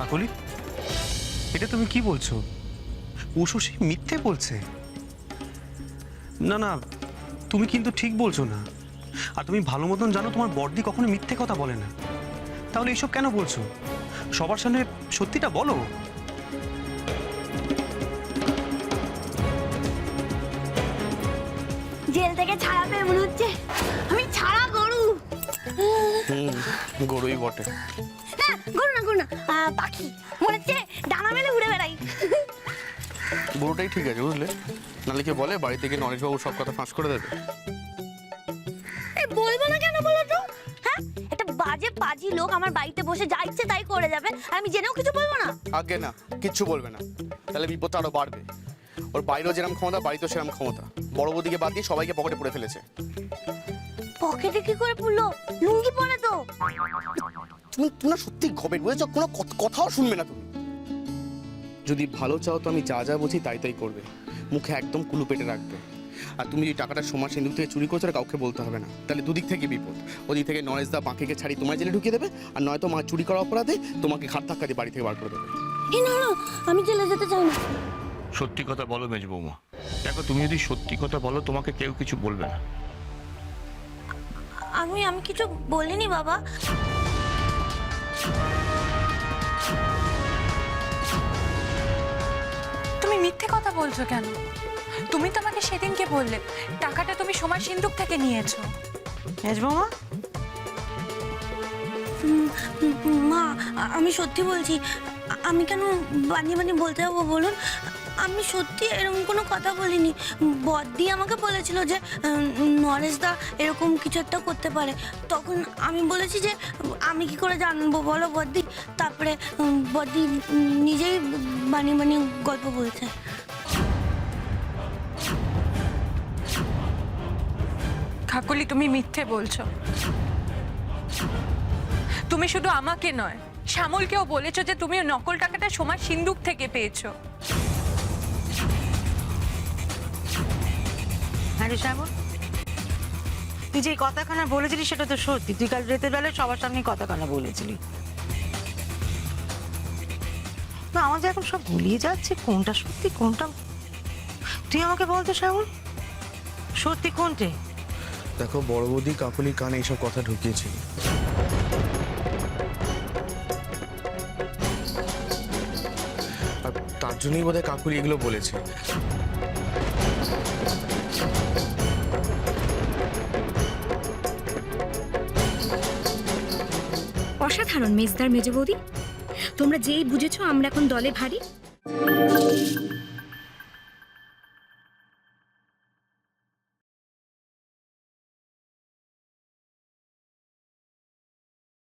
কাকলি, এটা তুমি কি বলছো? উষসী মিথ্যে বলছে? না না, তুমি কিন্তু ঠিক বলছো না। আর তুমি ভালো মতন জানো তোমার বড়দি কখনো মিথ্যে কথা বলে না। তাহলে এইসব কেন বলছো? সবার সামনে সত্যিটা বলো। জেল থেকে ছাড়া পেয়ে মনে হচ্ছে আমি ছাড়া গরু। গরুই বটে। না, গরু না, গরু না, পাখি। মনে হচ্ছে ডানা মেলে উড়ে বেড়াই। গরুটাই ঠিক আছে, বুঝলে? নাহলে কি বলে বাড়ি থেকে নরেশবাবু সব কথা ফাঁস করে দেবে। এই বলবো না কেন বলো তো? হ্যাঁ, একটা বাজে পাজি লোক আমার বাড়িতে বসে যা ইচ্ছে তাই করে যাবে, আর আমি জেনেও কিছু বলবো না। আগে না, কিচ্ছু বলবে না, তাহলে বিপদটা আরো বাড়বে। ওর বাইরেও যেরকম ক্ষমতা, বাড়িতেও সেরকম ক্ষমতা। বড় বৌদিকে বাদ দিয়ে সবাইকে পকেটে পুরে ফেলেছে। পকেটে কি করে পুরলো? লুঙ্গি পরে তো। তুমি না সত্যি ঘবে বুঝেছো, কোনো কথাও শুনবে না তুমি। যদি ভালো চাও তো আমি যা যা বলছি তাই তাই করবে, মুখে একদম কুলু পেটে রাখবে। আর তুমি যে টাকাটা সোমার সিন্ধুক থেকে চুরি করছো কাউকে বলতে হবে না, তাহলে দুদিক থেকে বিপদ। ওদিক থেকে নরেশ দা বাঁকিকে ছাড়ি তোমার জেলে ঢুকিয়ে দেবে, আর নয়তো মা চুরি করা অপরাধে তোমাকে ঘাট ধাক্কা দিয়ে বাড়ি থেকে বার করে দেবে। না না, আমি জেলে যেতে চাই না। সত্যি কথা বলো মেজ বৌমা। দেখো, তুমি যদি সত্যি কথা বলো তোমাকে কেউ কিছু বলবে না। আমি কিছু বলিনি বাবা। তুমি মিথ্যে কথা বলছো কেন? তুমি তো আমাকে সেদিনকে বললে টাকাটা তুমি সোমার সিন্ধুক থেকে নিয়েছো। মেজবৌমা, মা, আমি সত্যি বলছি। আমি কেন বানিয়ে বানিয়ে বলতে যাবো বলুন? আমি সত্যি এরকম কোনো কথা বলিনি। বদ্দি আমাকে বলেছিল যে নরেশদা এরকম কিছু একটা করতে পারে। তখন আমি বলেছি যে আমি কি করে জানবো বলো বদ্দি? তারপরে বদ্দি নিজেই বানিয়ে বানিয়ে গল্প বলছে। কাকলি, তুমি মিথ্যে বলছো। তুমি শুধু আমাকে নয়, শ্যামলকেও বলেছো যে তুমি নকল টাকাটা সোমার সিন্ধুক থেকে পেয়েছো। আরে শ্যামল, তুই যে কথাখানা বলেছিলি সেটা তো সত্যি। তুই কাল রাতের বেলায় সবার সামনে কথাখানা বলেছিলি। না, আমাদের এখন সব গুলিয়ে যাচ্ছে, কোনটা সত্যি কোনটা। তুই আমাকে বলতো শ্যামল, সত্যি কোনটে? দেখো, বড় বৌদি কাকুলির কানে এইসব কথা ঢুকিয়েছিল। আর তার জন্যই বোধহয় কাকুলি এগুলো বলেছে। অসাধারণ মেজদার মেজে বৌদি, তোমরা যেই বুঝেছো আমরা এখন দলে ভারী।